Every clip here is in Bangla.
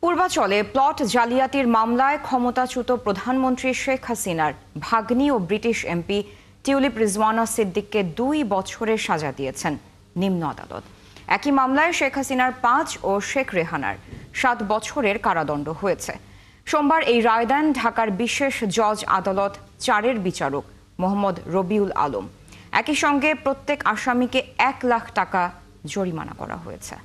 পূর্বাচলে প্লট জালিয়াতির মামলায় ক্ষমতাচ্যুত প্রধানমন্ত্রী শেখ হাসিনার ভাগ্নি ও ব্রিটিশ এমপি টিউলিপ রিজওয়ানা সিদ্দিককে 2 বছরের সাজা দিয়েছেন নিম্ন আদালত। একই মামলায় শেখ হাসিনার 5 ও শেখ রেহানার 7 বছরের কারাদণ্ড হয়েছে। সোমবার এই রায় দেন ঢাকার বিশেষ জজ আদালত 4-এর বিচারক মোহাম্মদ রবিউল আলম। একই সঙ্গে প্রত্যেক আসামিকে 1 লাখ টাকা জরিমানা করা হয়েছে।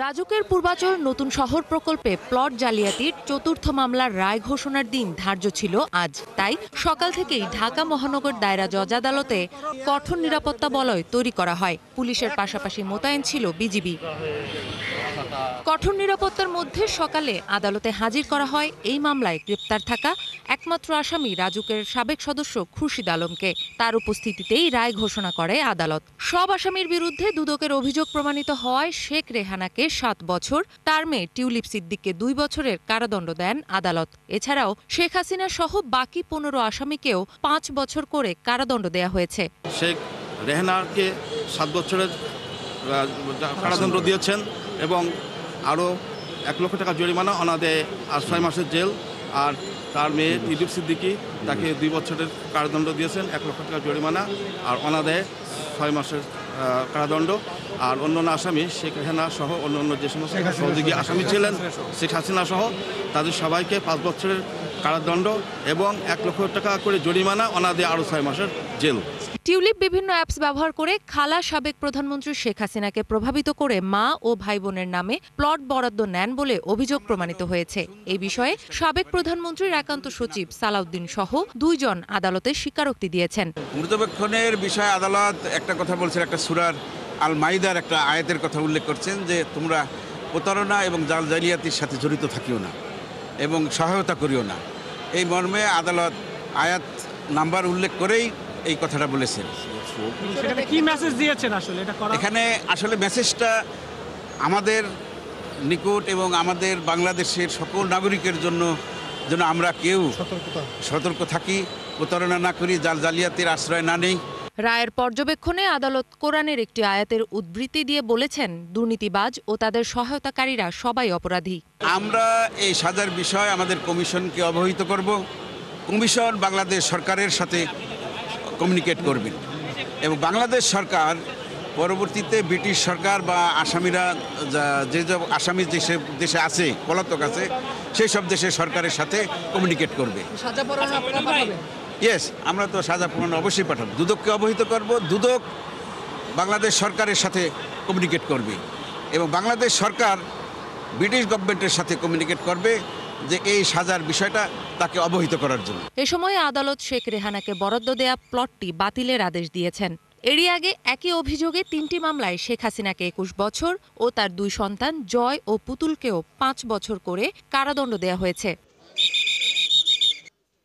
রাজুকের পূর্বাচল নতুন শহর প্রকল্পে প্লট জালিয়াতির 4র্থ মামলার রায় ঘোষণার দিন ধার্য ছিল আজ। তাই সকাল থেকেই ঢাকা মহানগর দায়রা জজ আদালতে কঠোর নিরাপত্তা বলয় তৈরি করা হয়। পুলিশের পাশাপাশি মোতায়েন ছিল বিজিবি। কঠোর নিরাপত্তার মধ্যে সকালে আদালতে হাজির করা হয় এই মামলায় গ্রেপ্তার থাকা একমাত্র আসামি রাজুকের সাবেক সদস্য খুরশিদ আলমকে। তার উপস্থিতিতেই রায় ঘোষণা করে আদালত। সব আসামির বিরুদ্ধে দুদকের অভিযোগ প্রমাণিত হওয়ায় শেখ রেহানাকে 7 বছর, তার মেয়ে টিউলিপ সিদ্দিককে 2 বছরের কারাদণ্ড দেন আদালত। এছাড়াও শেখ হাসিনা সহ বাকি 15 আসামিকেও 5 বছর করে কারাদণ্ড দেয়া হয়েছে। শেখ রেহানাকে 7 বছরের কারাদণ্ড দিয়েছেন এবং আরও 1 লক্ষ টাকা জরিমানা, অনাদে 6 মাসের জেল। আর তার মেয়ে টিউলিপ সিদ্দিকি তাকে 2 বছরের কারাদণ্ড দিয়েছেন, 1 লক্ষ টাকা জরিমানা আর অনাদে 6 মাসের কারাদণ্ড। আর অন্যান্য আসামি শেখ রেহানা সহ অন্যান্য যে সমস্ত সহযোগী আসামি ছিলেন শেখ হাসিনা সহ তাদের সবাইকে 5 বছরের কারাদণ্ড এবং 1 লক্ষ টাকা করে জরিমানা, অনাদে আরও 6 মাসের জেল। টিউলিপ বিভিন্ন অ্যাপস ব্যবহার করে খালা সাবেক প্রধানমন্ত্রী শেখ হাসিনাকে প্রভাবিত করে মা ও ভাই বোনের নামে প্লট বরাদ্দ নেন বলে অভিযোগ প্রমাণিত হয়েছে। এই বিষয়ে সাবেক প্রধানমন্ত্রীর একান্ত সচিব সালাউদ্দিন সহ 2 জন আদালতে স্বীকারোক্তি দিয়েছেন। পর্যবেক্ষণের বিষয়ে আদালত একটা কথা বলছেন, একটা সূরার আল মাইদার একটা আয়াতের কথা উল্লেখ করছেন যে তোমরা প্রতারণা এবং জাল জালিয়াতির সাথে জড়িত থাকিও না এবং সহায়তা করিও না। এই মর্মে আদালত আয়াত নাম্বার উল্লেখ করেই এই কথাটা বলেছেন। কি মেসেজ দিয়েছেন আসলে এটা করা? এখানে আসলে মেসেজটা আমাদের নিকট এবং আমাদের বাংলাদেশের সকল নাগরিকের জন্য যেন আমরা কেউ সতর্ক থাকি, প্রতারণা না করি, জাল জালিয়াতির আশ্রয় না নেই। রায়ের পর্যবেক্ষণে আদালত কোরআনের একটি আয়াতের উদ্ধৃতি দিয়ে বলেছেন, দুর্নীতিবাজ ও তাদের সহায়তাকারীরা সবাই অপরাধী। আমরা এই সাজার বিষয় আমাদের কমিশনকে অবহিত করব। কমিশন বাংলাদেশ সরকারের সাথে কমিউনিকেট করবেন এবং বাংলাদেশ সরকার পরবর্তীতে ব্রিটিশ সরকার বা আসামিরা যে আসামি দেশে আছে, পলাতক আছে, সেই সব দেশের সরকারের সাথে কমিউনিকেট করবে। ইয়েস, আমরা তো সাজা পূরণ অবশ্যই পাঠাবো, দুদককে অবহিত করব। দুদক বাংলাদেশ সরকারের সাথে কমিউনিকেট করবে এবং বাংলাদেশ সরকার ব্রিটিশ গভর্নমেন্টের সাথে কমিউনিকেট করবে যে এই সাজার বিষয়টা তাকে অবহিত করার জন্য। এ সময় আদালত শেখ রেহানাকে বরাদ্দ দেয়া প্লটটি বাতিলের আদেশ দিয়েছেন। এরই আগে একই অভিযোগে 3টি মামলায় শেখ হাসিনাকে 21 বছর ও তার 2 সন্তান জয় ও পুতুলকেও 5 বছর করে কারাদণ্ড দেয়া হয়েছে।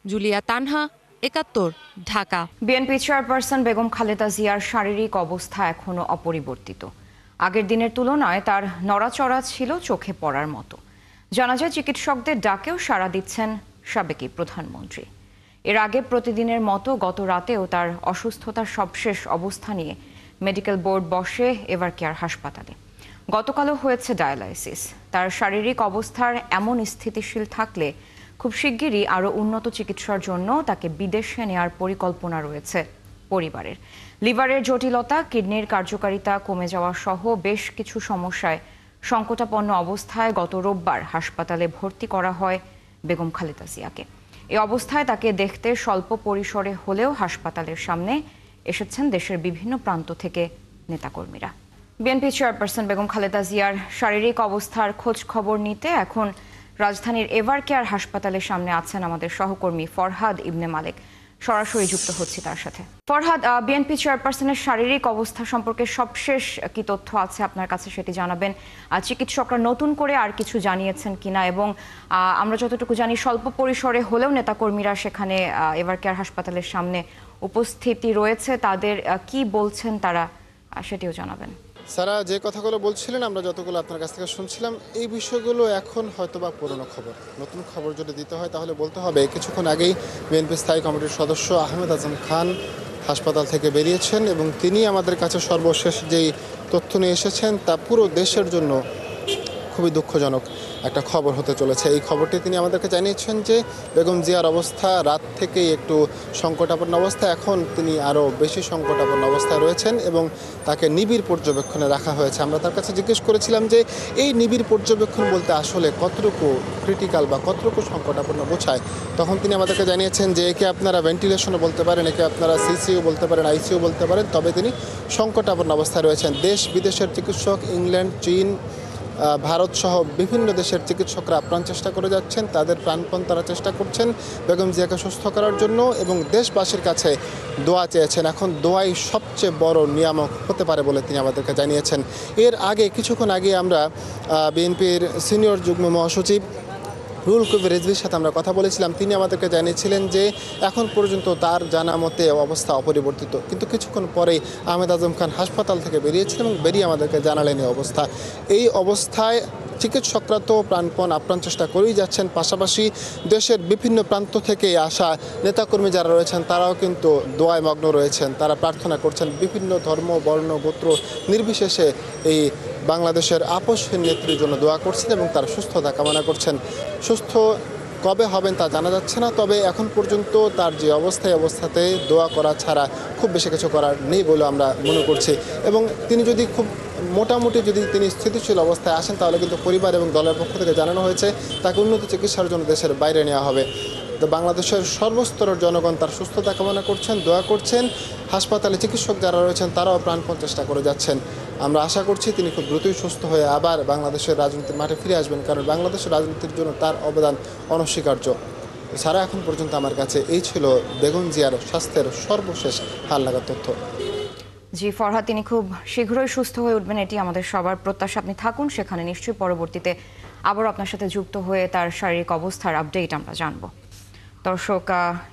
Julia Tanha, 71, Dhaka. BNP chairperson Begum Khaleda জিয়ার শারীরিক অবস্থা এখনো অপরিবর্তিত। আগের দিনের তুলনায় তার নড়াচড়া ছিল চোখে পড়ার মতো। জানা যায় চিকিৎসকদের ডাকেও সাড়া দিচ্ছেন সাবেক প্রধানমন্ত্রী। এর আগে প্রতিদিনের মতো গত রাতেও তার অসুস্থতার সবশেষ অবস্থা নিয়ে মেডিকেল বোর্ড বসে এভারকেয়ার হাসপাতালে। গতকালও হয়েছে ডায়ালাইসিস। তার শারীরিক অবস্থার এমন স্থিতিশীল থাকলে খুব শিগগিরই আরও উন্নত চিকিৎসার জন্য তাকে বিদেশে নেওয়ার পরিকল্পনা রয়েছে পরিবারের। লিভারের জটিলতা, কিডনির কার্যকারিতা কমে যাওয়া সহ বেশ কিছু সমস্যায় সংকটাপন্ন অবস্থায় গত রোববার হাসপাতালে ভর্তি করা হয় বেগম খালেদা জিয়াকে। এই অবস্থায় তাকে দেখতে স্বল্প পরিসরে হলেও হাসপাতালের সামনে এসেছেন দেশের বিভিন্ন প্রান্ত থেকে নেতাকর্মীরা। বিএনপি চেয়ারপারসন বেগম খালেদা জিয়ার শারীরিক অবস্থার খোঁজ খবর নিতে এখন রাজধানীর এভারকেয়ার হাসপাতালের সামনে আছেন আমাদের সহকর্মী ফরহাদ ইবনে মালেক। সরাসরি যুক্ত হচ্ছি তার সাথে। ফরহাদ, বিএনপি চেয়ারপারসনের শারীরিক অবস্থা সম্পর্কে সবশেষ কি তথ্য আছে আপনার কাছে সেটি জানাবেন। চিকিৎসকরা নতুন করে আর কিছু জানিয়েছেন কিনা, এবং আমরা যতটুকু জানি স্বল্প পরিসরে হলেও নেতাকর্মীরা সেখানে এভারকেয়ার হাসপাতালের সামনে উপস্থিতি রয়েছে, তাদের কি বলছেন তারা সেটিও জানাবেন। সারা যে কথাগুলো বলছিলেন, আমরা যতগুলো আপনার কাছ থেকে শুনছিলাম, এই বিষয়গুলো এখন হয়তোবা পুরনো খবর। নতুন খবর যদি দিতে হয় তাহলে বলতে হবে কিছুক্ষণ আগেই বিএনপি স্থায়ী কমিটির সদস্য আহমেদ আজম খান হাসপাতাল থেকে বেরিয়েছেন এবং তিনি আমাদের কাছে সর্বশেষ যেই তথ্য নিয়ে এসেছেন তা পুরো দেশের জন্য খুবই দুঃখজনক একটা খবর হতে চলেছে। এই খবরটি তিনি আমাদেরকে জানিয়েছেন যে বেগম জিয়ার অবস্থা রাত থেকেই একটু সংকটাপন্ন অবস্থা, এখন তিনি আরও বেশি সংকটাপন্ন অবস্থায় রয়েছেন এবং তাকে নিবিড় পর্যবেক্ষণে রাখা হয়েছে। আমরা তার কাছে জিজ্ঞেস করেছিলাম যে এই নিবিড় পর্যবেক্ষণ বলতে আসলে কতটুকু ক্রিটিক্যাল বা কতটুকু সংকটাপন্ন বোঝায়। তখন তিনি আমাদেরকে জানিয়েছেন যে একে আপনারা ভেন্টিলেশনও বলতে পারেন, একে আপনারা সিসিইউ বলতে পারেন, আইসিইউ বলতে পারেন, তবে তিনি সংকটাপন্ন অবস্থায় রয়েছেন। দেশ বিদেশের চিকিৎসক, ইংল্যান্ড, চীন, ভারত সহ বিভিন্ন দেশের চিকিৎসকরা আপ্রাণ চেষ্টা করে যাচ্ছেন, তাদের প্রাণপণ তারা চেষ্টা করছেন বেগম জিয়াকে সুস্থ করার জন্য এবং দেশবাসীর কাছে দোয়া চেয়েছেন। এখন দোয়াই সবচেয়ে বড় নিয়ামক হতে পারে বলে তিনি আমাদেরকে জানিয়েছেন। এর আগে কিছুক্ষণ আগে আমরা বিএনপির সিনিয়র যুগ্ম মহাসচিব রুহুল কবির রিজভীর সাথে আমরা কথা বলেছিলাম। তিনি আমাদেরকে জানিয়েছিলেন যে এখন পর্যন্ত তার জানা মতে অবস্থা অপরিবর্তিত, কিন্তু কিছুক্ষণ পরেই আহমেদ আজম খান হাসপাতাল থেকে বেরিয়েছিলেন এবং বেরিয়ে আমাদেরকে জানালেন এই অবস্থা। এই অবস্থায় চিকিৎসকরা তো আপ্রাণ চেষ্টা করেই যাচ্ছেন, পাশাপাশি দেশের বিভিন্ন প্রান্ত থেকে আসা নেতাকর্মী যারা রয়েছেন তারাও কিন্তু দোয়ায় মগ্ন রয়েছেন, তারা প্রার্থনা করছেন, বিভিন্ন ধর্ম, বর্ণ, গোত্র নির্বিশেষে এই বাংলাদেশের আপসহীন নেত্রীর জন্য দোয়া করছেন এবং তার সুস্থতা কামনা করছেন। সুস্থ কবে হবেন তা জানা যাচ্ছে না, তবে এখন পর্যন্ত তার যে অবস্থাতে দোয়া করা ছাড়া খুব বেশি কিছু করার নেই বলে আমরা মনে করছি। এবং তিনি যদি খুব মোটামুটি তিনি স্থিতিশীল অবস্থায় আসেন তাহলে কিন্তু পরিবার এবং দলের পক্ষ থেকে জানানো হয়েছে তাকে উন্নত চিকিৎসার জন্য দেশের বাইরে নেওয়া হবে। তো বাংলাদেশের সর্বস্তরের জনগণ তার সুস্থতা কামনা করছেন, দোয়া করছেন। হাসপাতালে চিকিৎসক যারা রয়েছেন তারাও প্রাণপণ চেষ্টা করে যাচ্ছেন। আমরা আশা করছি তিনি খুব দ্রুতই সুস্থ হয়ে আবার বাংলাদেশের রাজনীতির মাঠে ফিরে আসবেন, কারণ বাংলাদেশের রাজনীতির জন্য তার অবদান অনস্বীকার্য। সারা এখন পর্যন্ত আমার কাছে এই ছিল বেগম জিয়ার স্বাস্থ্যের সর্বশেষ হালনাগাদ তথ্য। জি ফরহাদ, তিনি খুব শীঘ্রই সুস্থ হয়ে উঠবেন এটি আমাদের সবার প্রত্যাশা। আপনি থাকুন সেখানে, নিশ্চয়ই পরবর্তীতে আবারও আপনার সাথে যুক্ত হয়ে তার শারীরিক অবস্থার আপডেট আমরা জানবো। দর্শক,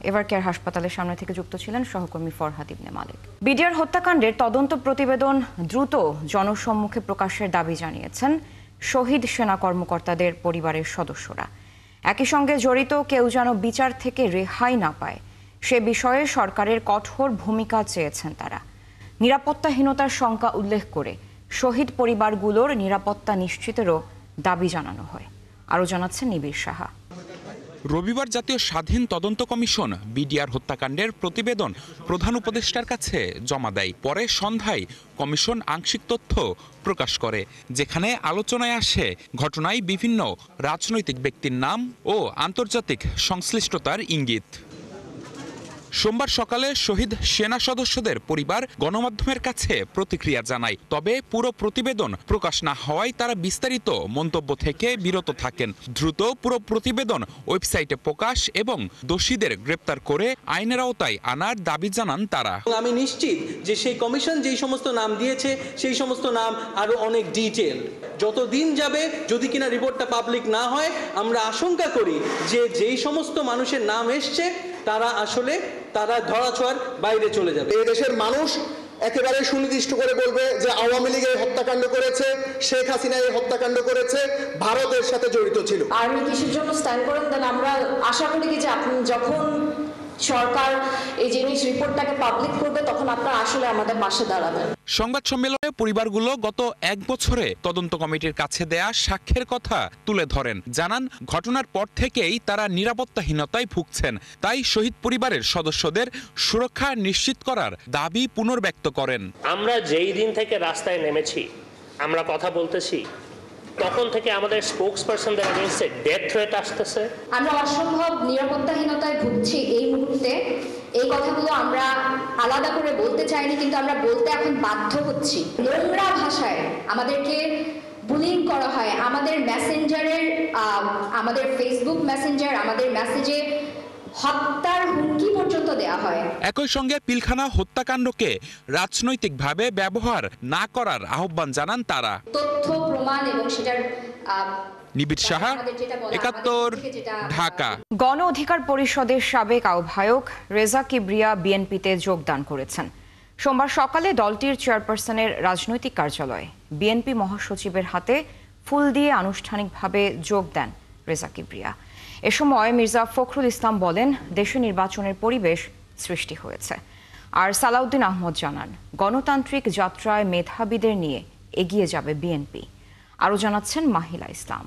এভার কেয়ার হাসপাতালের সামনে থেকে যুক্ত ছিলেন সহকর্মী ফরহাদ ইবনে মালিক। বিডিআর হত্যাকাণ্ডের তদন্ত প্রতিবেদন দ্রুত জনসম্মুখে প্রকাশের দাবি জানিয়েছেন শহীদ সেনা কর্মকর্তাদের পরিবারের সদস্যরা। একই সঙ্গে জড়িত কেউ যেন বিচার থেকে রেহাই না পায় সে বিষয়ে সরকারের কঠোর ভূমিকা চেয়েছেন তারা। নিরাপত্তাহীনতার শঙ্কা উল্লেখ করে শহীদ পরিবারগুলোর নিরাপত্তা নিশ্চিতেরও দাবি জানানো হয়। আরও জানাচ্ছেন নিবিড় সাহা। রবিবার জাতীয় স্বাধীন তদন্ত কমিশন বিডিআর হত্যাকাণ্ডের প্রতিবেদন প্রধান উপদেষ্টার কাছে জমা দেয়। পরে সন্ধ্যায় কমিশন আংশিক তথ্য প্রকাশ করে, যেখানে আলোচনায় আসে ঘটনায় বিভিন্ন রাজনৈতিক ব্যক্তির নাম ও আন্তর্জাতিক সংশ্লিষ্টতার ইঙ্গিত। সোমবার সকালে শহীদ সেনা সদস্যদের পরিবার গণমাধ্যমের কাছে প্রতিক্রিয়া জানায়, তবে পুরো প্রতিবেদন প্রকাশ না হওয়ায় তারা বিস্তারিত মন্তব্য থেকে বিরত থাকেন। দ্রুত পুরো প্রতিবেদন ওয়েবসাইটে প্রকাশ এবং দোষীদের গ্রেপ্তার করে আইনের আওতায় আনার দাবি জানান তারা। আমি নিশ্চিত যে সেই কমিশন যেই সমস্ত নাম দিয়েছে সেই সমস্ত নাম আরো অনেক ডিটেল। যত দিন যাবে যদি কিনা রিপোর্টটা পাবলিক না হয়, আমরা আশঙ্কা করি যে যেই সমস্ত মানুষের নাম এসছে তারা ধরাছোঁয়ার বাইরে চলে যাবে। এই দেশের মানুষ একেবারে সুনির্দিষ্ট করে বলবে যে আওয়ামী লীগ এই হত্যাকাণ্ড করেছে, শেখ হাসিনা এই হত্যাকাণ্ড করেছে, ভারতের সাথে জড়িত ছিল। আর্মি কিসের জন্য স্ট্যান্ড করেন দেন আমরা আশা করি যে আপনি যখন সরকার এই জিনিস রিপোর্টটাকে পাবলিক করবে তখন আপনারা আসলে আমাদের পাশে দাঁড়াবেন। সংবাদ সম্মেলনে পরিবারগুলো গত 1 বছরে তদন্ত কমিটির কাছে দেয়া সাক্ষ্যের কথা তুলে ধরেন। জানান ঘটনার পর থেকেই তারা নিরাপত্তাহীনতায় ভুগছেন, তাই শহীদ পরিবারের সদস্যদের সুরক্ষা নিশ্চিত করার দাবি পুনর্ব্যক্ত করেন। আমরা যেই দিন থেকে রাস্তায় নেমেছি, আমরা কথা বলতেছি, তখন থেকে আমাদের স্পোকসপারসনদের এগেইনস্টে ডেথ থ্রেট আসতেছে। আমরা অসম্ভব নিরাপত্তাহীনতায় ভুগছি এই মুহূর্তে। এই কথাগুলো আমরা আলাদা করে বলতে চাইনি, কিন্তু আমরা বলতে এখন বাধ্য হচ্ছি। নোংরা ভাষায় আমাদেরকে বুলিং করা হয়, আমাদের মেসেঞ্জারের, আমাদের ফেসবুক মেসেঞ্জার, আমাদের মেসেজে হত্যার হুমকি পর্যন্ত দেয়া হয়। একই সঙ্গে পিলখানা হত্যাকাণ্ডকে রাজনৈতিকভাবে ব্যবহার না করার আহ্বান জানান তারা। তথ্য প্রমাণ এবং সেটার নিবিড় সাহা, ৭১, ঢাকা। গণ অধিকার পরিষদের সাবেক আহ্বায়ক রেজা কিবরিয়া বিএনপিতে যোগদান করেছেন। সোমবার সকালে দলটির চেয়ারপারসনের রাজনৈতিক কার্যালয়ে বিএনপি মহাসচিবের হাতে ফুল দিয়ে আনুষ্ঠানিকভাবে যোগ দেন রেজা কিবরিয়া। এ সময় মির্জা ফখরুল ইসলাম বলেন, দেশে নির্বাচনের পরিবেশ সৃষ্টি হয়েছে। আর সালাউদ্দিন আহমদ জানান, গণতান্ত্রিক যাত্রায় মেধাবীদের নিয়ে এগিয়ে যাবে বিএনপি। আরও জানাচ্ছেন মাহিলা ইসলাম।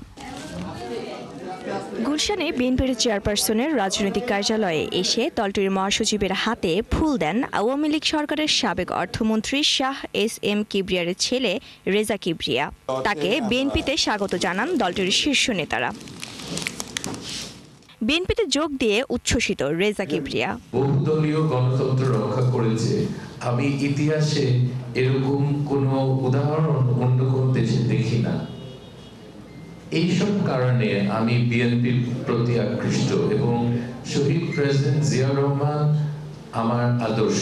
গুলশানে বিএনপির চেয়ারপারসনের রাজনৈতিক কার্যালয়ে এসে দলটির মহাসচিবের হাতে ফুল দেন আওয়ামী লীগ সরকারের সাবেক অর্থমন্ত্রী শাহ এস.এম. কিবরিয়ার ছেলে রেজা কিবরিয়া। তাকে বিএনপিতে স্বাগত জানান দলটির শীর্ষ নেতারা। বিএনপিতে যোগ দিয়ে উচ্ছ্বসিত রেজা কিবরিয়া। বহুদলীয় গণতন্ত্র রক্ষা করেছে, আমি ইতিহাসে এরকম কোনো উদাহরণ অন্য কোনো দেশে দেখি না। এইসব কারণে আমি বিএনপির প্রতি আকৃষ্ট এবং শহীদ প্রেসিডেন্ট জিয়াউর রহমান আমার আদর্শ।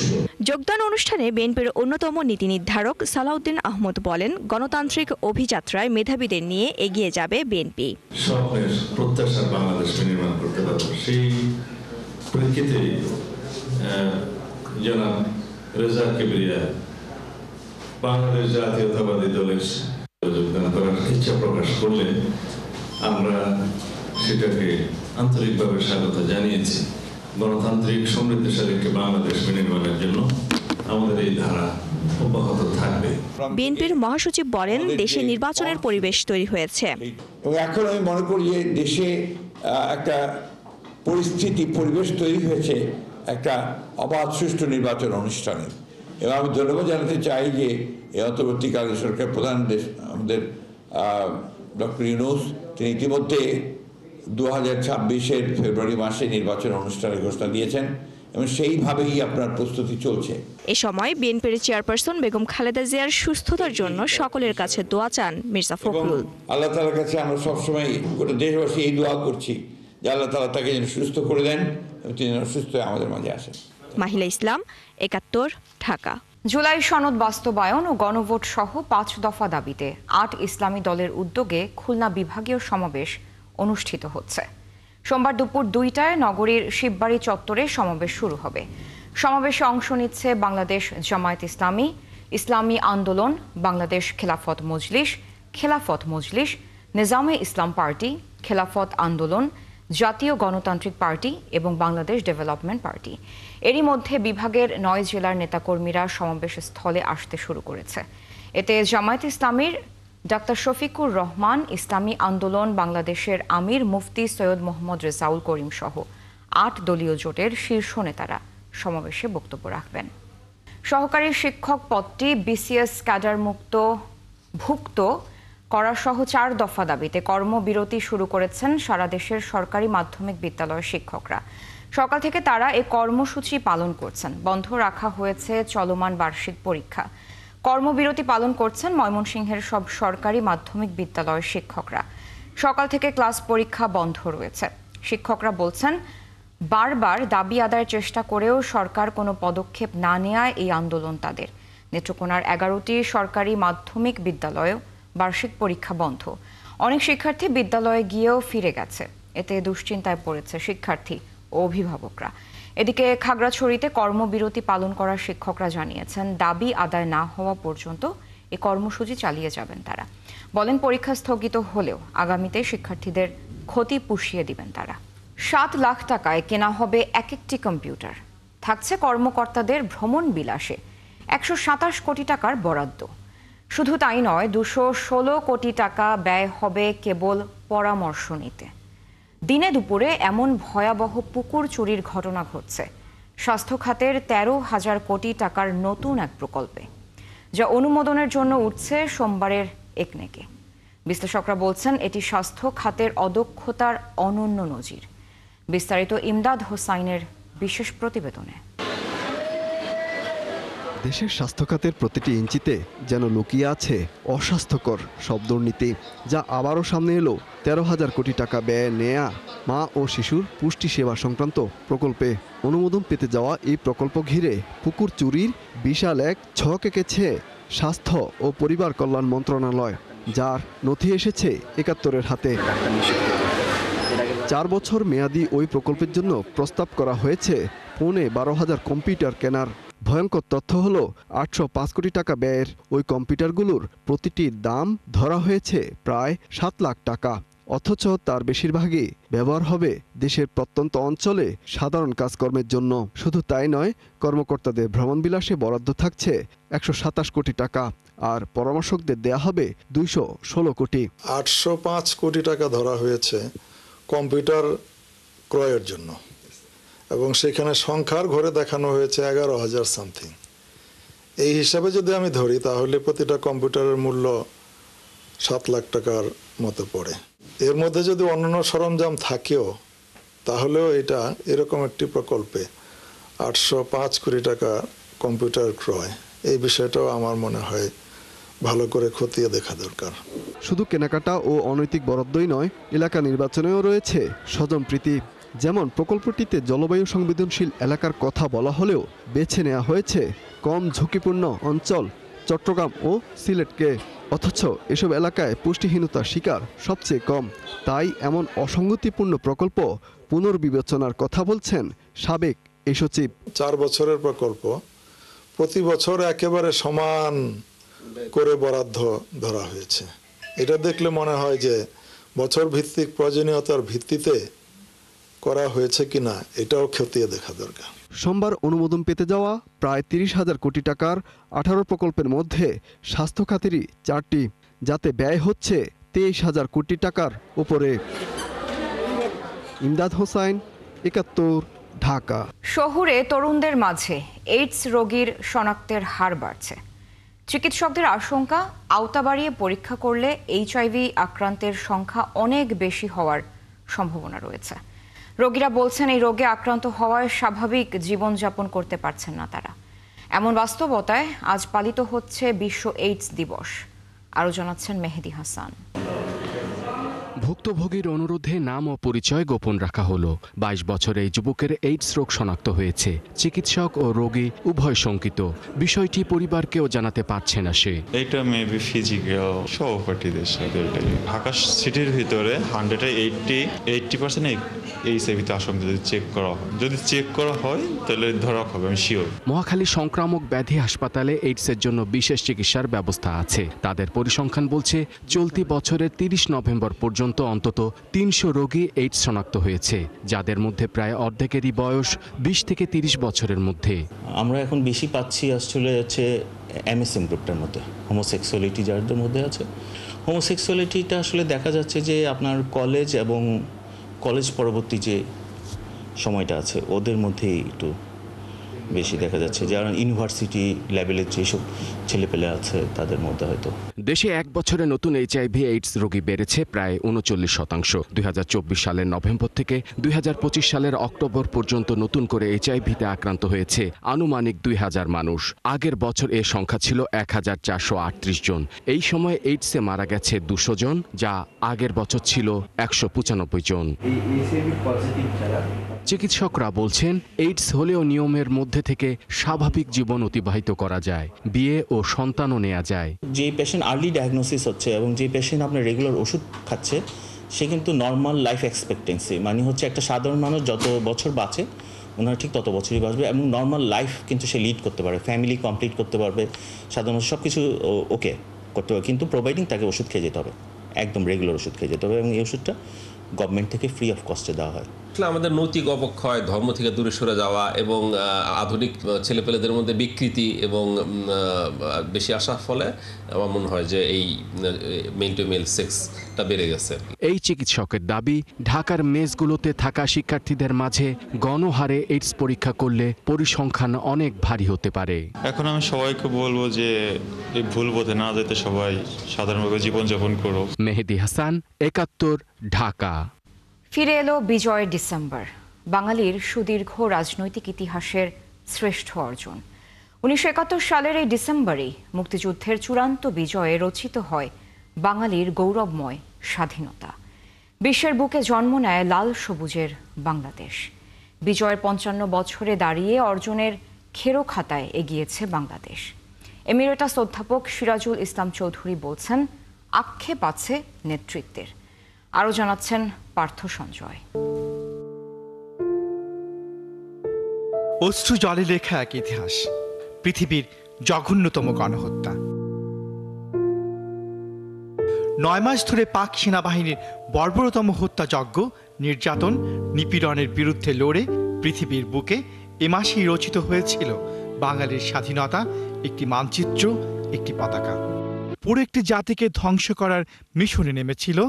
যোগদান অনুষ্ঠানে বিএনপির অন্যতম নীতি নির্ধারক সালাউদ্দিন আহমদ বলেন, গণতান্ত্রিক অভিযাত্রায় মেধাবীদের নিয়ে এগিয়ে যাবে বিএনপি। স্বপ্নের প্রত্যাশার বাংলাদেশ নির্মাণ করতে পারবে, সেই প্রেক্ষিতে জনাব রেজা কিবরিয়া বাংলাদেশ জাতীয়তাবাদী দলের যোগদান করার ইচ্ছা প্রকাশ করলে আমরা সেটাকে আন্তরিকভাবে স্বাগত জানিয়েছি। গণতান্ত্রিক সমৃদ্ধশালী একটি বাংলাদেশ নির্মাণের জন্য আমাদের এই ধারা অব্যাহত থাকবে। বিএনপির মহাসচিব বলেন, দেশে নির্বাচনের পরিবেশ তৈরি হয়েছে। এখন আমি মনে করি যে দেশে একটা পরিবেশ তৈরি হয়েছে একটা অবাধ সুষ্ঠু নির্বাচন অনুষ্ঠানের। এবং আমি ধন্যবাদ জানাতে চাই যে এই অন্তর্বর্তীকালীন সরকার প্রধান আমাদের ডক্টর ইউনূস, তিনি ইতিমধ্যে 2026-এর ফেব্রুয়ারি মাসে নির্বাচন অনুষ্ঠানের ঘোষণা দিয়েছেন এবং সেইভাবেই আপনার প্রস্তুতি চলছে। এ সময় বিএনপির চেয়ারপারসন বেগম খালেদা জিয়ার সুস্থতার জন্য সকলের কাছে দোয়া চান মির্জা ফখরুল। আল্লাহ তাআলার কাছে আমরা সবসময় গোটা দেশবাসী এই দোয়া করছি যে আল্লাহ তাআলা তাকে যেন সুস্থ করে দেন এবং তিনি যেন সুস্থ হয়ে আমাদের মাঝে আসেন। মাহিলা ইসলাম, 71, ঢাকা। জুলাই সনদ বাস্তবায়ন ও গণভোট সহ 5 দফা দাবিতে 8 ইসলামী দলের উদ্যোগে খুলনা বিভাগীয় সমাবেশ অনুষ্ঠিত হচ্ছে। সোমবার দুপুর 2টায় নগরীর শিববাড়ি চত্বরে সমাবেশ শুরু হবে। সমাবেশে অংশ নিচ্ছে বাংলাদেশ জামায়াত ইসলামী, ইসলামী আন্দোলন, বাংলাদেশ খেলাফত মজলিস, নিজামে ইসলাম পার্টি, খেলাফত আন্দোলন, জাতীয় গণতান্ত্রিক পার্টি এবং বাংলাদেশ ডেভেলপমেন্ট পার্টি। এরই মধ্যে বিভাগের 9 জেলার নেতাকর্মীরা সমাবেশ স্থলে আসতে শুরু করেছে। এতে জামায়াত ইসলামীর ডাক্তার শফিকুর রহমান, ইসলামী আন্দোলন বাংলাদেশের আমির মুফতি সৈয়দ মোহাম্মদ রেজাউল করিম সহ 8 দলীয় জোটের শীর্ষ নেতারা সমাবেশে বক্তব্য রাখবেন। সহকারী শিক্ষক পদটি বিসিএস ক্যাডার ভুক্ত করা সহ 4 দফা দাবিতে কর্মবিরতি শুরু করেছেন সারা দেশের সরকারি মাধ্যমিক বিদ্যালয়ের শিক্ষকরা। সকাল থেকে তারা এই কর্মসূচি পালন করছেন। বন্ধ রাখা হয়েছে চলমান বার্ষিক পরীক্ষা। কর্মবিরতি পালন করছেন ময়মনসিংহের সব সরকারি মাধ্যমিক বিদ্যালয়ের শিক্ষকরা। সকাল থেকে ক্লাস পরীক্ষা বন্ধ রয়েছে। শিক্ষকরা বলছেন, বারবার দাবি আদায়ের চেষ্টা করেও সরকার কোনো পদক্ষেপ না নেওয়ায় এই আন্দোলন তাদের। নেত্রকোনার 11টি সরকারি মাধ্যমিক বিদ্যালয়েও বার্ষিক পরীক্ষা বন্ধ। অনেক শিক্ষার্থী বিদ্যালয়ে গিয়েও ফিরে গেছে। এতে দুশ্চিন্তায় পড়েছে শিক্ষার্থী ও অভিভাবকরা। এদিকে খাগড়াছড়িতে কর্মবিরতি পালন করা শিক্ষকরা জানিয়েছেন, দাবি আদায় না হওয়া পর্যন্ত এই কর্মসূচি চালিয়ে যাবেন তারা। বলেন, পরীক্ষা স্থগিত হলেও আগামীতে শিক্ষার্থীদের ক্ষতি পুষিয়ে দিবেন তারা। 7 লাখ টাকায় কেনা হবে একটি কম্পিউটার। থাকছে কর্মকর্তাদের ভ্রমণ বিলাসে 127 কোটি টাকার বরাদ্দ। শুধু তাই নয়, 216 কোটি টাকা ব্যয় হবে কেবল পরামর্শ নিতে। দিনে দুপুরে এমন ভয়াবহ পুকুর চুরির ঘটনা ঘটছে স্বাস্থ্য খাতের 13,000 কোটি টাকার নতুন এক প্রকল্পে, যা অনুমোদনের জন্য উঠছে সোমবারের একনেকে। বিশ্লেষকরা বলছেন, এটি স্বাস্থ্য খাতের অদক্ষতার অনন্য নজির। বিস্তারিত ইমদাদ হোসাইনের বিশেষ প্রতিবেদনে। দেশের স্বাস্থ্য খাতের প্রতিটি ইঞ্চিতে যেন লুকিয়ে আছে অস্বাস্থ্যকর সব দুর্নীতি, যা আবারও সামনে এলো 13,000 কোটি টাকা ব্যয়ে নেয়া মা ও শিশুর পুষ্টি সেবা সংক্রান্ত প্রকল্পে। অনুমোদন পেতে যাওয়া এই প্রকল্প ঘিরে পুকুর চুরির বিশাল এক ছক এঁকেছে স্বাস্থ্য ও পরিবার কল্যাণ মন্ত্রণালয়, যার নথি এসেছে 71-এর হাতে। 4 বছর মেয়াদি ওই প্রকল্পের জন্য প্রস্তাব করা হয়েছে 12,500 কম্পিউটার কেনার। ভয়ঙ্কর তথ্য হলো 805 কোটি টাকা ব্যয়ের ওই কম্পিউটারগুলোর প্রতিটির দাম ধরা হয়েছে প্রায় 7 লাখ টাকা। অথচ তার বেশিরভাগই ব্যবহার হবে দেশের প্রত্যন্ত অঞ্চলে সাধারণ কাজকর্মের জন্য। শুধু তাই নয়, কর্মকর্তাদের ভ্রমণবিলাসে বরাদ্দ থাকছে 127 কোটি টাকা। আর পরামর্শকদের দেয়া হবে 216 কোটি। 805 কোটি টাকা ধরা হয়েছে কম্পিউটার ক্রয়ের জন্য, এবং সেখানে সংখ্যার ঘরে দেখানো হয়েছে 11,000 সামথিং। এই হিসাবে যদি আমি ধরি তাহলে প্রতিটা কম্পিউটারের মূল্য 7 লাখ টাকার মতো পড়ে। এর মধ্যে যদি অন্যান্য সরঞ্জাম থাকেও তাহলেও এটা এরকম একটি প্রকল্পে 805 কোটি টাকা কম্পিউটার ক্রয়, এই বিষয়টাও আমার মনে হয় ভালো করে খতিয়ে দেখা দরকার। শুধু কেনাকাটা ও অনৈতিক বরাদ্দই নয়, এলাকা নির্বাচনেও রয়েছে স্বজনপ্রীতি। যেমন প্রকল্পটিতে জলবায়ু সংবেদনশীল এলাকার কথা বলা হলেও বেছে নেওয়া হয়েছে কম ঝুঁকিপূর্ণ অঞ্চল চট্টগ্রাম ও সিলেটকে। অথচ এসব এলাকায় পুষ্টিহীনতার শিকার সবচেয়ে কম। তাই এমন অসঙ্গতিপূর্ণ প্রকল্প পুনর্বিবেচনার কথা বলছেন সাবেক এই সচিব। 4 বছরের প্রকল্প, প্রতি বছর একেবারে সমান করে বরাদ্দ ধরা হয়েছে। এটা দেখলে মনে হয় যে বছর ভিত্তিক প্রয়োজনীয়তার ভিত্তিতে করা হয়েছে কিনা এটাও খতিয়ে দেখা দরকার। সোমবার অনুমোদন পেতে যাওয়া প্রায় 30,000 কোটি টাকার 18 প্রকল্পের মধ্যে স্বাস্থ্য খাতেরই 4টি, যাতে ব্যয় হচ্ছে 23,000 কোটি টাকার উপরে। ইমদাদ হোসাইন, 71, ঢাকা। শহুরে তরুণদের মাঝে এইডস রোগীর শনাক্তের হার বাড়ছে। চিকিৎসকদের আশঙ্কা, আওতা বাড়িয়ে পরীক্ষা করলে এইচআইভি আক্রান্তের সংখ্যা অনেক বেশি হওয়ার সম্ভাবনা রয়েছে। রোগীরা বলছেন এই রোগে আক্রান্ত হওয়ায় স্বাভাবিক জীবনযাপন করতে পারছেন না তারা। এমন বাস্তবতায় আজ পালিত হচ্ছে বিশ্ব এইডস দিবস। আরও জানাচ্ছেন মেহেদি হাসান। ভুক্তভোগীর অনুরোধে নাম ও পরিচয় গোপন রাখা হলো। 22 বছর এই যুবকের এইডস রোগ শনাক্ত হয়েছে। চিকিৎসক ও রোগী উভয় শঙ্কিত। বিষয়টি পরিবারকেও জানাতে পারছে না সে। এটা মেবি ফিজিক্যাল সহপাঠীদের সাথে। ঢাকা সিটির ভিতরে 180% এইচআইভিতে আশঙ্কা যদি চেক করা হয়, তাহলে ধরা হবে, আমি শিওর। মহাখালী সংক্রামক ব্যাধি হাসপাতালে এইডসের জন্য বিশেষ চিকিৎসার ব্যবস্থা আছে। তাদের পরিসংখ্যান বলছে চলতি বছরের 30 নভেম্বর পর্যন্ত অন্তত 300 রোগী এইডস শনাক্ত হয়েছে, যাদের মধ্যে প্রায় অর্ধেকেরই বয়স 20 থেকে 30 বছরের মধ্যে। আমরা এখন বেশি পাচ্ছি আসলে হচ্ছে এমএসএম গ্রুপটার মধ্যে, হোমোসেক্সুয়ালিটি যাদের মধ্যে আছে। হোমোসেক্সুয়ালিটিটা আসলে দেখা যাচ্ছে যে আপনার কলেজ এবং কলেজ পরবর্তী যে সময়টা আছে ওদের মধ্যেই একটু বেশি দেখা যাচ্ছে, যারা ইউনিভার্সিটি লেভেলের যেসব ছেলেপেলে আছে তাদের মধ্যে হয়তো। দেশে 1 বছরে নতুন এইচআইভি এইডস রোগী বেড়েছে প্রায় 39%। 2024 সালের নভেম্বর থেকে 2025 সালের অক্টোবর পর্যন্ত নতুন করে এইচআইভিতে আক্রান্ত হয়েছে আনুমানিক 2000 মানুষ। আগের বছর এ সংখ্যা ছিল 1438 জন। এই সময় এইডসে মারা গেছে 200 জন, যা আগের বছর ছিল 195 জন। চিকিৎসকরা বলছেন এইডস হলেও নিয়মের মধ্যে থেকে স্বাভাবিক জীবন অতিবাহিত করা যায়, বিয়ে ও সন্তানও নেওয়া যায়। যে পেশেন্ট আর্লি ডায়াগনোসিস হচ্ছে এবং যে পেশেন্ট আপনার রেগুলার ওষুধ খাচ্ছে, সে কিন্তু নর্মাল লাইফ এক্সপেক্টেন্সি, মানে হচ্ছে একটা সাধারণ মানুষ যত বছর বাঁচে ওনার ঠিক তত বছরই বাঁচবে, এবং নর্মাল লাইফ কিন্তু সে লিড করতে পারবে, ফ্যামিলি কমপ্লিট করতে পারবে, সাধারণত সব কিছু ওকে করতে পারবে। কিন্তু প্রোভাইডিং তাকে ওষুধ খেয়ে যেতে হবে, একদম রেগুলার ওষুধ খেয়ে যেতে হবে, এবং এই ওষুধটা গভর্নমেন্ট থেকে ফ্রি অফ কস্টে দেওয়া হয়। আমাদের নৈতিক অবক্ষয়, ধর্ম থেকে দূরে সরে যাওয়া এবং আধুনিক ছেলেপেলেদের মধ্যে বিকৃতি এবং বেশি আসার ফলে আমার মনে হয় যে এই মেল টু মেল সেক্সটা বেড়ে গেছে। এই চিকিৎসকের দাবি, ঢাকার মেসগুলোতে থাকা শিক্ষার্থীদের মাঝে গণহারে এইডস পরীক্ষা করলে পরিসংখ্যান অনেক ভারী হতে পারে। এখন আমি সবাইকে বলবো যে এই ভুল পথে না যেতে সবাই সাধারণভাবে জীবনযাপন করো। মেহেদি হাসান, 71, ঢাকা। ফিরে এলো বিজয়ের ডিসেম্বর, বাঙালির সুদীর্ঘ রাজনৈতিক ইতিহাসের শ্রেষ্ঠ অর্জন। 1971 সালের এই ডিসেম্বরেই মুক্তিযুদ্ধের চূড়ান্ত বিজয়ে রচিত হয় বাঙালির গৌরবময় স্বাধীনতা। বিশ্বের বুকে জন্ম নেয় লাল সবুজের বাংলাদেশ। বিজয়ের 55 বছরে দাঁড়িয়ে অর্জনের খেরো খাতায় এগিয়েছে বাংলাদেশ। এমিরেটাস অধ্যাপক সিরাজুল ইসলাম চৌধুরী বলছেন, আক্ষেপ আছে নেতৃত্বের। আরও জানাচ্ছেন পার্থ সঞ্জয়। অশ্রু জলে লেখা এক ইতিহাস, পৃথিবীর জঘন্যতম গণহত্যা। 9 মাস ধরে পাক সেনাবাহিনীর বর্বরতম হত্যাযজ্ঞ, নির্যাতন, নিপীড়নের বিরুদ্ধে লড়ে পৃথিবীর বুকে এ মাসেই রচিত হয়েছিল বাঙালির স্বাধীনতা, একটি মানচিত্র, একটি পতাকা। পুরো একটি জাতিকে ধ্বংস করার মিশনে নেমেছিল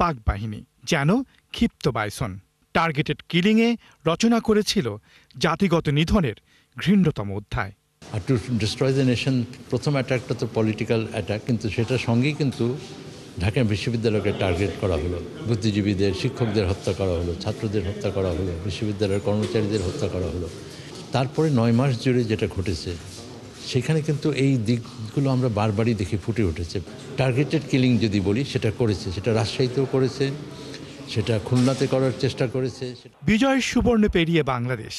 পাক বাহিনী, যেন ক্ষিপ্ত বাইসন। টার্গেটেড কিলিংয়ে রচনা করেছিল জাতিগত নিধনের ঘৃণ্যতম অধ্যায়। আর টু ডিস্ট্রয় দ্য নেশন প্রথম অ্যাটাকটা তো পলিটিক্যাল অ্যাটাক, কিন্তু সেটার সঙ্গেই কিন্তু ঢাকা বিশ্ববিদ্যালয়কে টার্গেট করা হলো, বুদ্ধিজীবীদের, শিক্ষকদের হত্যা করা হলো, ছাত্রদের হত্যা করা হলো, বিশ্ববিদ্যালয়ের কর্মচারীদের হত্যা করা হলো। তারপরে 9 মাস জুড়ে যেটা ঘটেছে সেখানে কিন্তু এই দিকগুলো আমরা বারবারই দেখি ফুটে উঠেছে। টার্গেটেড কিলিং যদি বলি, সেটা করেছে, সেটা রাজশাহীতেও করেছে, সেটা খুলনাতে করার চেষ্টা করেছে। বিজয়ের সুবর্ণ পেরিয়ে বাংলাদেশ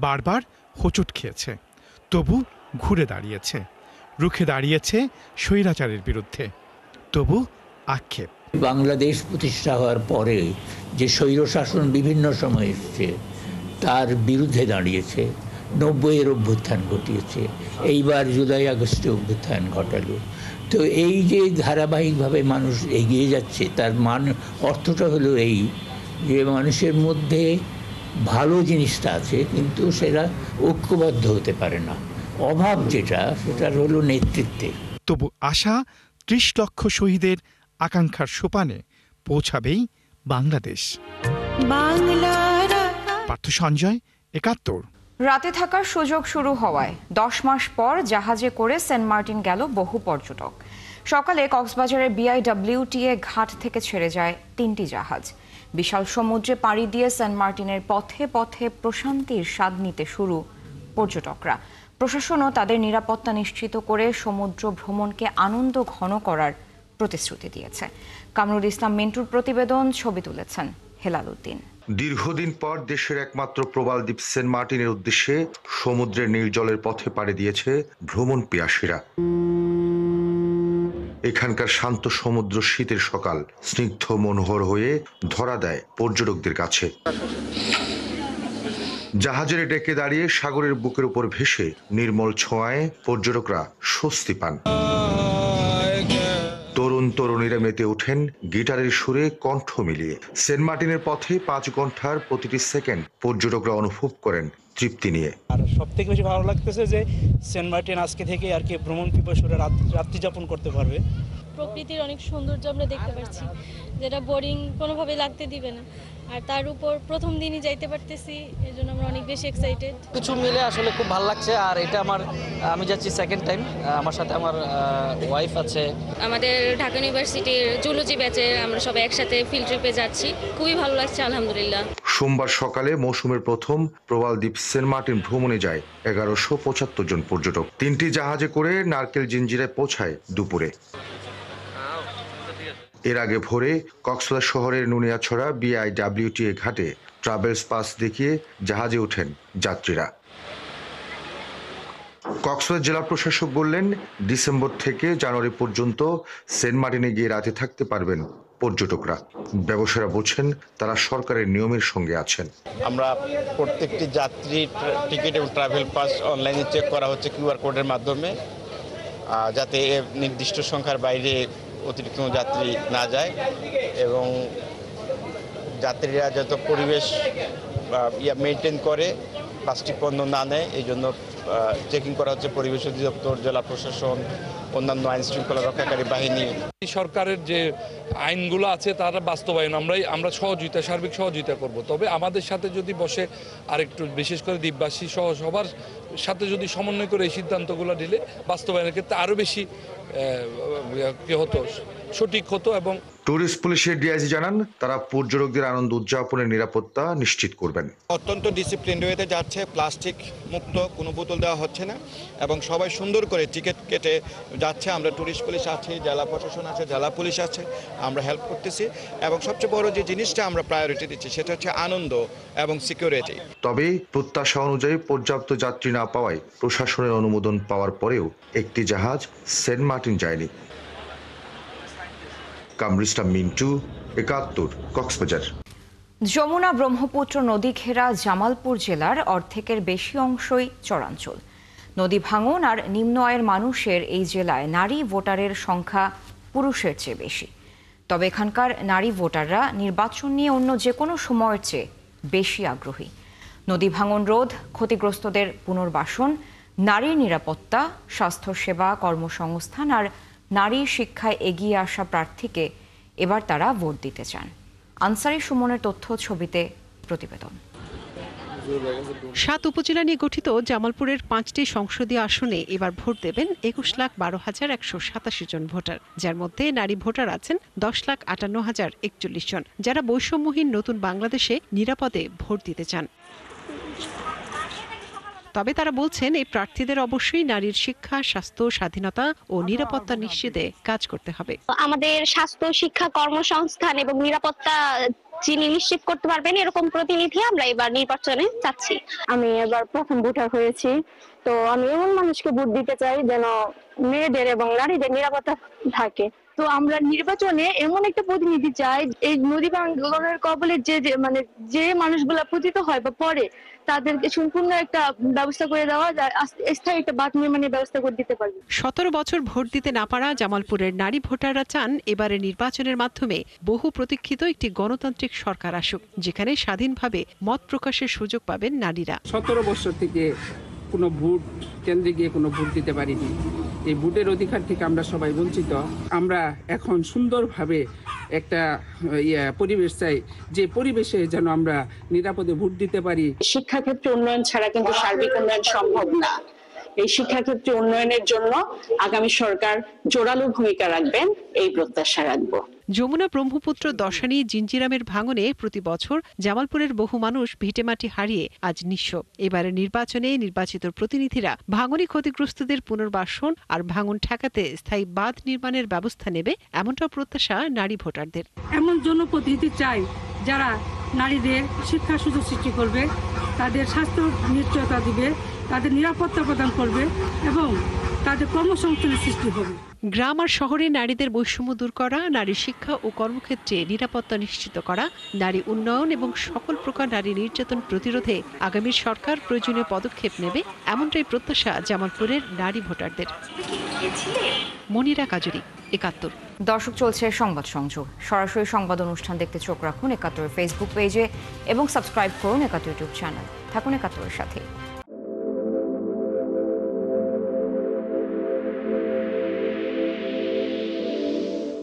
বারবার হোঁচট খেয়েছে, তবু ঘুরে দাঁড়িয়েছে, রুখে দাঁড়িয়েছে স্বৈরাচারের বিরুদ্ধে, তবু আক্ষেপ। বাংলাদেশ প্রতিষ্ঠা হওয়ার পরে যে স্বৈরশাসন বিভিন্ন সময় এসছে তার বিরুদ্ধে দাঁড়িয়েছে, 90-এর অভ্যুত্থান ঘটিয়েছে, এইবার জুলাই আগস্টে অভ্যুত্থান ঘটালো। তো এই যে ধারাবাহিকভাবে মানুষ এগিয়ে যাচ্ছে, তার অর্থটা হলো এই যে মানুষের মধ্যে ভালো জিনিসটা আছে, কিন্তু সেটা ঐক্যবদ্ধ হতে পারে না। অভাব যেটা, সেটা হলো নেতৃত্বে। তবু আশা 30 লক্ষ শহীদের আকাঙ্ক্ষার সোপানে পৌঁছাবেই বাংলাদেশ। পার্থ সঞ্জয়, 71। রাতে থাকার সুযোগ শুরু হওয়ায় 10 মাস পর জাহাজে করে সেন্ট মার্টিন গেল বহু পর্যটক। সকালে কক্সবাজারের BIWTA ঘাট থেকে ছেড়ে যায় 3টি জাহাজ। বিশাল সমুদ্রে পাড়ি দিয়ে সেন্ট মার্টিনের পথে পথে প্রশান্তির স্বাদ নিতে শুরু পর্যটকরা। প্রশাসনও তাদের নিরাপত্তা নিশ্চিত করে সমুদ্র ভ্রমণকে আনন্দ ঘন করার প্রতিশ্রুতি দিয়েছে। কামরুল ইসলাম মিন্টুর প্রতিবেদন, ছবি তুলেছেন হেলাল উদ্দিন। দীর্ঘদিন পর দেশের একমাত্র প্রবাল দ্বীপ সেন্ট মার্টিনের উদ্দেশ্যে সমুদ্রের নির্জলের পথে পাড়ি দিয়েছে ভ্রমণ পিয়াসীরা। এখানকার শান্ত সমুদ্র শীতের সকাল স্নিগ্ধ মনোহর হয়ে ধরা দেয় পর্যটকদের কাছে। জাহাজের ডেকে দাঁড়িয়ে সাগরের বুকের উপর ভেসে নির্মল ছোঁয়ায় পর্যটকরা স্বস্তি পান। তরুণ তরুণীরা মেতে ওঠেন গিটারের সুরে কণ্ঠ মিলিয়ে। সেন্ট মার্টিনের পথে 5 ঘন্টার প্রতিটি সেকেন্ড পর্যটকরা অনুভব করেন তৃপ্তি নিয়ে। আর সবথেকে বেশি ভালো লাগতেছে যে সেন্ট মার্টিন আজকে থেকে আর কি ভ্রমণ পিপাসুরা রাত্রি যাপন করতে পারবে। প্রকৃতির অনেক সৌন্দর্য আমরা দেখতে পাচ্ছি, যেটা বোরিং কোনোভাবে লাগতে দিবে না। আর তার উপর প্রথম দিনই যাইতে পারতেছি, এর জন্য আমরা অনেক বেশি এক্সাইটেড। কিছু মিলে আসলে খুব ভালো লাগছে। আর এটা আমি যাচ্ছি সেকেন্ড টাইম, আমার সাথে আমার ওয়াইফ আছে। আমাদের ঢাকা ইউনিভার্সিটির জুলজি ব্যাচে আমরা সবাই একসাথে ফিল্ড ট্রিপে যাচ্ছি, খুবই ভালো লাগছে আলহামদুলিল্লাহ। সোমবার সকালে মৌসুমের প্রথম প্রবাল দ্বীপ সেন্ট মার্টিন ভ্রমণে যায় 1175 জন পর্যটক। 3টি জাহাজে করে নারকেল জিঞ্জিরায় পৌঁছায় দুপুরে। এর আগে ভোরে কক্সবাজার শহরের নুনিয়াছড়া BIWTA ঘাটে ট্রাভেলস পাস দেখিয়ে জাহাজে ওঠেন যাত্রীরা। কক্সবাজার জেলা প্রশাসক বললেন, ডিসেম্বর থেকে জানুয়ারি পর্যন্ত সেন্ট মার্টিনে গিয়ে রাতে থাকতে পারবেন পর্যটকরা। ব্যবসায়ীরা বলছেন তারা সরকারের নিয়মের সঙ্গে আছেন। আমরা প্রত্যেকটি যাত্রীর টিকিট এবং ট্রাভেল পাস অনলাইনে চেক করা হচ্ছে QR কোডের মাধ্যমে, যাতে নির্দিষ্ট সংখ্যার বাইরে অতিরিক্ত যাত্রী না যায় এবং যাত্রীরা যত পরিবেশ মেনটেন করে, প্লাস্টিক পণ্য না নেয়, এই জন্য চেকিং করা হচ্ছে পরিবেশ অধিদপ্তর, জেলা প্রশাসন, অন্যান্য আইন শৃঙ্খলা রক্ষাকারী বাহিনী। সরকারের যে আইনগুলো আছে তার বাস্তবায়ন আমরা সহযোগিতা, সার্বিক সহযোগিতা করব। তবে আমাদের সাথে যদি বসে আরেকটু, বিশেষ করে দ্বীপবাসী সহ সবার সাথে যদি সমন্বয় করে এই সিদ্ধান্তগুলো দিলে বাস্তবায়নের ক্ষেত্রে আরও বেশি সঠিক হতো। এবং ট্যুরিস্ট পুলিশের ডিআইজি জানান, তারা পর্যটকদের আনন্দ উদযাপনের নিরাপত্তা নিশ্চিত করবেন। অত্যন্ত ডিসিপ্লিন ওয়েতে যাচ্ছে, প্লাস্টিক মুক্ত কোনো বোতল দেওয়া হচ্ছে না এবং সবাই সুন্দর করে টিকিট কেটে যাচ্ছে। আমরা ট্যুরিস্ট পুলিশ আছে, জেলা প্রশাসন আছে, জেলা পুলিশ আছে, আমরা হেল্প করতেছি এবং সবচেয়ে বড় যে জিনিসটা আমরা প্রায়োরিটি দিচ্ছি সেটা হচ্ছে আনন্দ এবং সিকিউরিটি। তবে প্রত্যাশা অনুযায়ী পর্যাপ্ত যাত্রী না পাওয়ায় প্রশাসনের অনুমোদন পাওয়ার পরেও একটি জাহাজ সেন্ট মার্টিন যায়নি। কামরুল ইসলাম মিন্টু, 71, কক্সবাজার। যমুনা ব্রহ্মপুত্র নদী ঘেরা জামালপুর জেলার অর্ধেকের বেশি অংশই চরাঞ্চল। নদী ভাঙন আর নিম্ন আয়ের মানুষের এই জেলায় নারী ভোটারের সংখ্যা পুরুষের চেয়ে বেশি। তবে এখানকার নারী ভোটাররা নির্বাচন নিয়ে অন্য যে কোনো সময়ের চেয়ে বেশি আগ্রহী। নদী ভাঙন রোধ, ক্ষতিগ্রস্তদের পুনর্বাসন, নারীর নিরাপত্তা, স্বাস্থ্যসেবা, কর্মসংস্থান আর নারী শিক্ষায় এগিয়ে আসা প্রার্থীকে এবার তারা ভোট দিতে চান। আনসারি সুমনের তথ্য, ছবিতে প্রতিবেদন। 7 উপজেলা নিয়ে গঠিত জামালপুরের 5টি সংসদীয় আসনে এবার ভোট দেবেন 21,12,187 জন ভোটার, যার মধ্যে নারী ভোটার আছেন 10,58,041 জন, যারা বৈষম্যহীন নতুন বাংলাদেশে নিরাপদে ভোট দিতে চান। তবে তারা বলছেন এই প্রার্থীদের অবশ্যই নারীর শিক্ষা, স্বাস্থ্য, স্বাধীনতা ও নিরাপত্তা নিশ্চিতে কাজ করতে হবে। আমাদের স্বাস্থ্য, শিক্ষা, কর্মসংস্থান এবং নিরাপত্তা যিনি নিশ্চিত করতে পারবেন এরকম প্রতিনিধি আমরা এবার নির্বাচনে চাচ্ছি। আমি এবার প্রথম ভোটার হয়েছি, তো আমি এমন মানুষকে ভোট দিতে চাই যেন মেয়েদের এবং নারীদের নিরাপত্তা থাকে। তো আমরা নির্বাচনে এমন একটা প্রতিনিধি চাই, এই নদী ভাঙ্গনের কবলে যে মানুষগুলা পতিত হয় বা পড়ে তাদেরকে সম্পূর্ণ একটা ব্যবস্থা করে দেওয়া যায়, স্থায়ী একটা বাঁধ নির্মাণের ব্যবস্থা করে দিতে পারবে। 17 বছর ভোট দিতে না পারা জামালপুরের নারী ভোটাররা চান এবারের নির্বাচনের মাধ্যমে বহু প্রতীক্ষিত একটি গণতান্ত্রিক সরকার আসুক, যেখানে স্বাধীনভাবে মত প্রকাশের সুযোগ পাবেন নারীরা। 17 বছর থেকে কোনো ভোট কেন্দ্রে গিয়ে কোনো ভোট দিতে পারিনি। এই ভোটের অধিকার থেকে আমরা সবাই বঞ্চিত। আমরা এখন সুন্দরভাবে একটা পরিবেশ চাই, যে পরিবেশে যেন আমরা নিরাপদে ভোট দিতে পারি। শিক্ষাক্ষেত্রে উন্নয়ন ছাড়া কিন্তু সার্বিক উন্নয়ন সম্ভব না। এই শিক্ষাক্ষেত্রে উন্নয়নের জন্য আগামী সরকার জোরালো ভূমিকা রাখবেন, এই প্রত্যাশা রাখবো। যমুনা ব্রহ্মপুত্র দশানি জিঞ্জিরামের ভাঙনে প্রতি বছর জামালপুরের বহু মানুষ ভিটেমাটি হারিয়ে আজ নিঃস্ব। এবারের নির্বাচনে নির্বাচিত প্রতিনিধিরা ভাঙনে ক্ষতিগ্রস্তদের পুনর্বাসন আর ভাঙন ঠেকাতে স্থায়ী বাঁধ নির্মাণের ব্যবস্থা নেবে, এমনটা প্রত্যাশা নারী ভোটারদের। এমন জনপ্রতিনিধি চাই যারা নারীদের শিক্ষা সুযোগ সৃষ্টি করবে, তাদের স্বাস্থ্য নিশ্চয়তা দিবে, তাদের নিরাপত্তা প্রদান করবে এবং তাদের কর্মসংস্থানের সৃষ্টি হবে। গ্রাম আর শহরে নারীদের বৈষম্য দূর করা, নারী শিক্ষা ও কর্মক্ষেত্রে নিরাপত্তা নিশ্চিত করা, নারী উন্নয়ন এবং সকল প্রকার নারী নির্যাতন প্রতিরোধে আগামী সরকার প্রয়োজনীয় পদক্ষেপ নেবে, এমনটাই প্রত্যাশা জামালপুরের নারী ভোটারদের। মনিরা কাজুরি, 71। দর্শক, চলছে সংবাদ সংযোগ। সরাসরি সংবাদ অনুষ্ঠান দেখতে চোখ রাখুন 71 ফেসবুক পেজে এবং সাবস্ক্রাইব করুন 71 ইউটিউব চ্যানেল। থাকুন 71 এর সাথে।